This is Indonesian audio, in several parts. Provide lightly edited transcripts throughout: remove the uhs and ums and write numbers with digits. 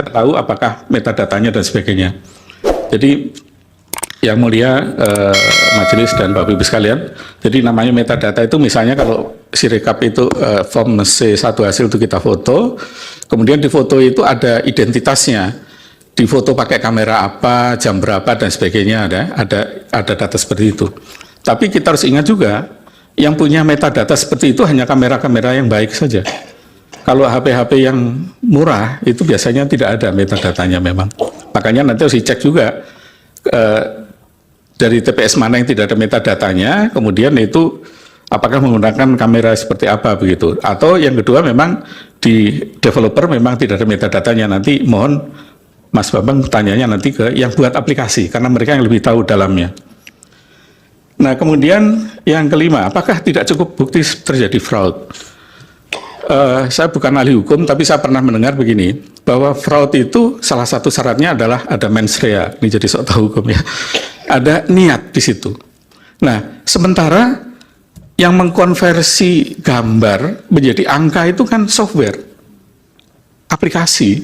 tahu apakah metadatanya dan sebagainya. Jadi yang mulia majelis dan Bapak Ibu sekalian, jadi namanya metadata itu misalnya kalau Sirekap itu form C1 hasil itu kita foto, kemudian di foto itu ada identitasnya, di foto pakai kamera apa, jam berapa dan sebagainya, ada data seperti itu. Tapi kita harus ingat juga, yang punya metadata seperti itu hanya kamera-kamera yang baik saja. Kalau HP-HP yang murah itu biasanya tidak ada metadatanya memang. Makanya nanti harus dicek juga dari TPS mana yang tidak ada metadatanya, kemudian itu apakah menggunakan kamera seperti apa begitu. Atau yang kedua memang di developer memang tidak ada metadatanya. Nanti mohon Mas Bambang tanyanya nanti ke yang buat aplikasi, karena mereka yang lebih tahu dalamnya. Nah kemudian yang kelima, apakah tidak cukup bukti terjadi fraud? Saya bukan ahli hukum, tapi saya pernah mendengar begini, bahwa fraud itu salah satu syaratnya adalah ada mens rea. Ini jadi sok tahu hukum ya. Ada niat di situ. Nah, sementara yang mengkonversi gambar menjadi angka itu kan software, aplikasi,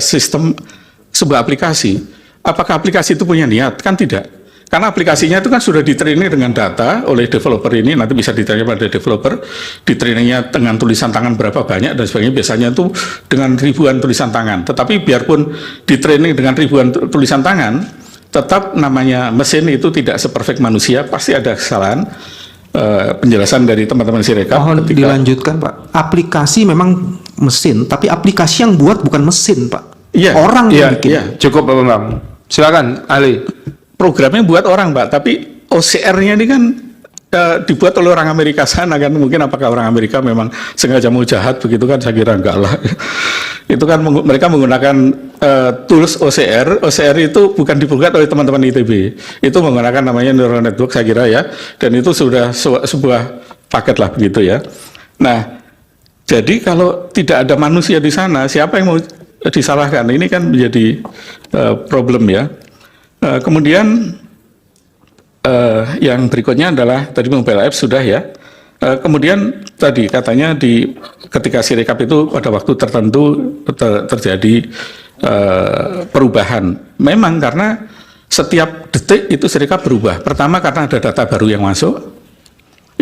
sistem sebuah aplikasi. Apakah aplikasi itu punya niat? Kan tidak. Karena aplikasinya itu kan sudah di-training dengan data oleh developer ini, nanti bisa ditanya pada developer, di-trainingnya dengan tulisan tangan berapa banyak dan sebagainya, biasanya itu dengan ribuan tulisan tangan. Tetapi biarpun di-training dengan ribuan tulisan tangan, tetap namanya mesin itu tidak seperfect manusia, pasti ada kesalahan. Penjelasan dari teman-teman Sirekap. Mohon dilanjutkan Pak. Aplikasi memang mesin, tapi aplikasi yang buat bukan mesin Pak. Iya, orang yang bikin. iya. Cukup Pak Bambang. Silakan ahli. Programnya buat orang Pak, tapi OCR-nya ini kan dibuat oleh orang Amerika sana kan, mungkin apakah orang Amerika memang sengaja mau jahat begitu kan, saya kira enggak lah. Itu kan mereka menggunakan tools OCR. OCR itu bukan dibuat oleh teman-teman ITB, itu menggunakan namanya neural network saya kira ya, dan itu sudah sebuah paket lah begitu ya. Nah, jadi kalau tidak ada manusia di sana, siapa yang mau disalahkan? Ini kan menjadi problem ya. Kemudian yang berikutnya adalah tadi mobile app sudah ya. Kemudian tadi katanya ketika Sirekap itu pada waktu tertentu terjadi perubahan. Memang karena setiap detik itu Sirekap berubah. Pertama karena ada data baru yang masuk.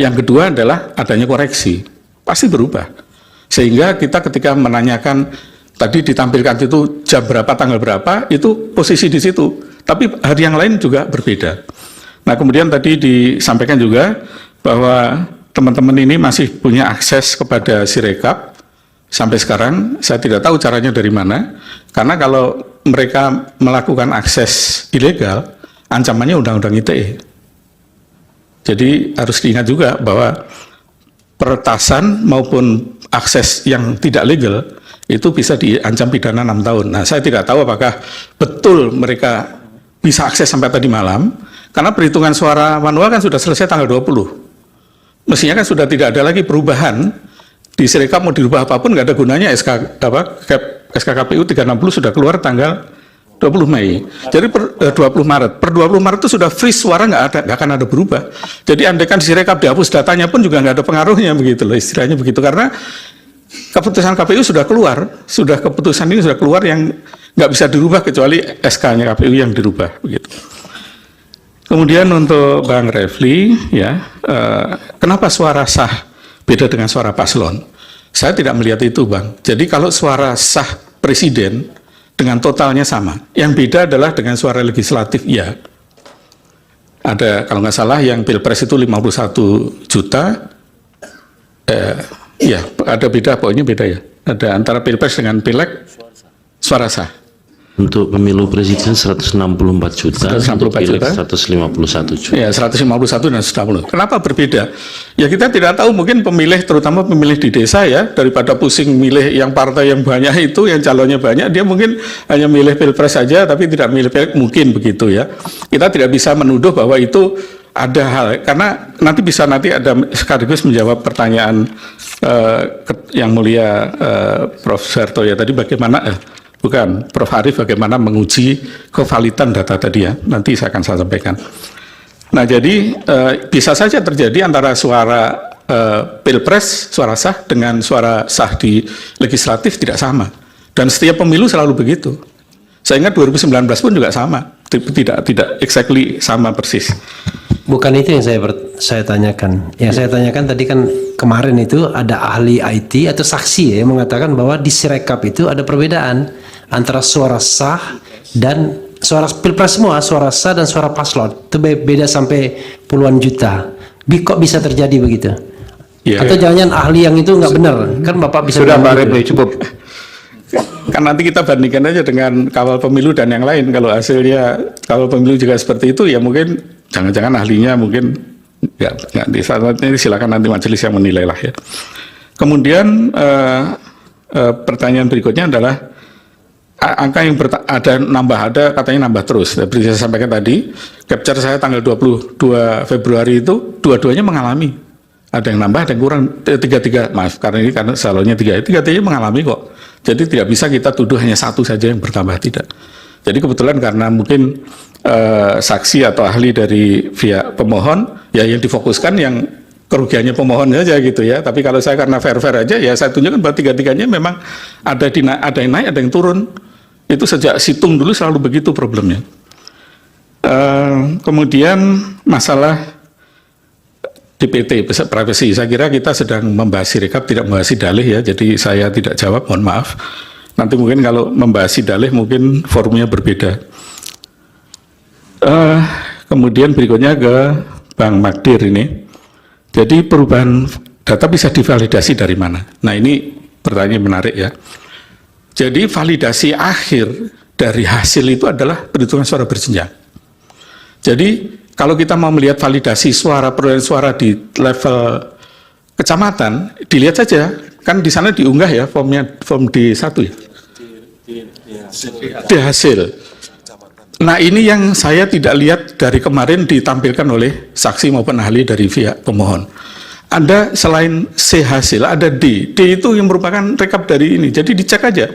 Yang kedua adalah adanya koreksi. Pasti berubah. Sehingga kita ketika menanyakan tadi ditampilkan itu jam berapa, tanggal berapa, itu posisi di situ. Tapi hari yang lain juga berbeda. Nah kemudian tadi disampaikan juga bahwa teman-teman ini masih punya akses kepada Sirekap sampai sekarang. Saya tidak tahu caranya dari mana, karena kalau mereka melakukan akses ilegal, ancamannya Undang-Undang ITE. Jadi harus diingat juga bahwa peretasan maupun akses yang tidak legal itu bisa diancam pidana 6 tahun. Nah saya tidak tahu apakah betul mereka bisa akses sampai tadi malam, karena perhitungan suara manual kan sudah selesai tanggal 20. Mestinya kan sudah tidak ada lagi perubahan. Di Sirekap mau dirubah apapun nggak ada gunanya. SKKPU 360 sudah keluar tanggal 20 Mei. Jadi per 20 Maret. Per 20 Maret itu sudah freeze, suara nggak akan ada berubah. Jadi andaikan di Sirekap dihapus datanya pun juga nggak ada pengaruhnya begitu loh, istilahnya begitu, karena keputusan KPU sudah keluar, keputusan ini sudah keluar yang nggak bisa dirubah kecuali SK-nya KPU yang dirubah begitu. Kemudian untuk Bang Refli ya, kenapa suara sah beda dengan suara paslon? Saya tidak melihat itu Bang. Jadi kalau suara sah presiden dengan totalnya sama, yang beda adalah dengan suara legislatif ya. Ada kalau nggak salah yang Pilpres itu 51 juta, ya ada beda, pokoknya beda ya. Ada antara Pilpres dengan Pileg suara sah. Untuk pemilu presiden 164 juta, 164 untuk pileg juta. 151 juta. Ya, 151 dan 160. Kenapa berbeda? Ya kita tidak tahu, mungkin pemilih, terutama pemilih di desa ya, daripada pusing milih yang partai yang banyak itu, yang calonnya banyak, dia mungkin hanya milih Pilpres saja, tapi tidak milih Pileg, mungkin begitu ya. Kita tidak bisa menuduh bahwa itu ada hal, karena nanti ada sekaligus menjawab pertanyaan yang mulia Prof. Suharto ya, tadi bagaimana bukan Prof. Arief bagaimana menguji kevalitan data tadi ya, nanti saya sampaikan. Nah jadi bisa saja terjadi antara suara Pilpres, suara sah dengan suara sah di legislatif tidak sama. Dan setiap pemilu selalu begitu. Saya ingat 2019 pun juga sama, tidak exactly sama persis. Bukan itu yang saya tanyakan. Yang saya tanyakan tadi kan kemarin itu ada ahli IT atau saksi ya, yang mengatakan bahwa di Sirekap itu ada perbedaan antara suara sah dan suara pilpres semua, suara sah dan suara paslon. Itu beda sampai puluhan juta. Kok bisa terjadi begitu? Ya. Atau jangan ahli yang itu nggak benar? Kan Bapak bisa Sudah bilang Pak gitu. Repli, cukup. Kan nanti kita bandingkan aja dengan kawal pemilu dan yang lain. Kalau hasilnya kawal pemilu juga seperti itu, ya mungkin jangan-jangan ahlinya mungkin nggak ini silakan nanti majelis yang menilai lah ya. Kemudian pertanyaan berikutnya adalah angka yang ada katanya nambah terus. Seperti saya sampaikan tadi, capture saya tanggal 22 Februari itu dua-duanya mengalami. Ada yang nambah, ada yang kurang, tiga, maaf, karena ini karena salonnya tiga-tiganya mengalami kok. Jadi tidak bisa kita tuduh hanya satu saja yang bertambah, tidak. Jadi kebetulan karena mungkin saksi atau ahli dari pihak pemohon, ya yang difokuskan yang kerugiannya pemohon saja gitu ya. Tapi kalau saya karena fair-fair aja, ya saya tunjukkan bahwa tiga-tiganya memang ada yang naik, ada yang turun. Itu sejak situng dulu selalu begitu problemnya. Kemudian masalah DPT, privasi, saya kira kita sedang membahas Sirekap, tidak membahas dalih ya, jadi saya tidak jawab, mohon maaf. Nanti mungkin kalau membahas dalih mungkin forumnya berbeda. Kemudian berikutnya ke Bang Magdir ini. Jadi perubahan data bisa divalidasi dari mana? Nah ini pertanyaan menarik ya. Jadi validasi akhir dari hasil itu adalah perhitungan suara berjenjang. Jadi kalau kita mau melihat validasi suara, perolehan suara di level kecamatan, dilihat saja, kan di sana diunggah ya form D1 ya. Di hasil. Nah ini yang saya tidak lihat dari kemarin ditampilkan oleh saksi maupun ahli dari pihak pemohon. Ada selain C hasil, ada D. D itu yang merupakan rekap dari ini. Jadi dicek aja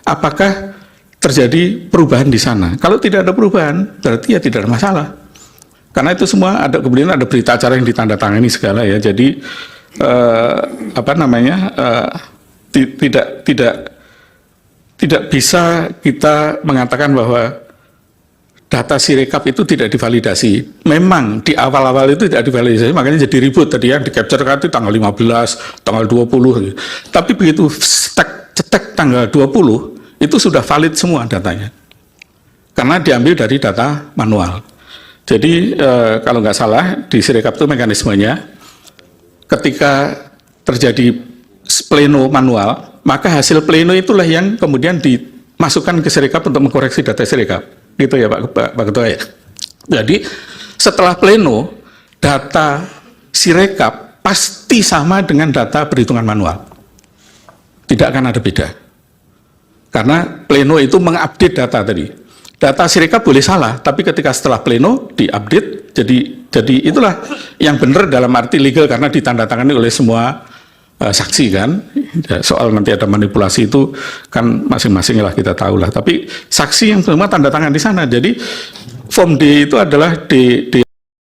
apakah terjadi perubahan di sana. Kalau tidak ada perubahan, berarti ya tidak ada masalah. Karena itu semua ada, kemudian ada berita acara yang ditandatangani segala ya. Jadi tidak bisa kita mengatakan bahwa data Sirekap itu tidak divalidasi. Memang di awal-awal itu tidak divalidasi, makanya jadi ribut tadi yang di capture kan itu tanggal 15, tanggal 20 gitu. Tapi begitu cetek tanggal 20 itu sudah valid semua datanya. Karena diambil dari data manual. Jadi kalau nggak salah di Sirekap itu mekanismenya ketika terjadi pleno manual, maka hasil pleno itulah yang kemudian dimasukkan ke Sirekap untuk mengkoreksi data Sirekap. Gitu ya Pak Ketua ya. Jadi setelah pleno, data Sirekap pasti sama dengan data perhitungan manual. Tidak akan ada beda. Karena pleno itu mengupdate data tadi. Data Sirekap boleh salah, tapi ketika setelah pleno diupdate, jadi itulah yang benar dalam arti legal karena ditandatangani oleh semua saksi kan. Soal nanti ada manipulasi itu kan masing-masing lah kita tahu lah. Tapi saksi yang semua tanda tangan di sana. Jadi form D itu adalah D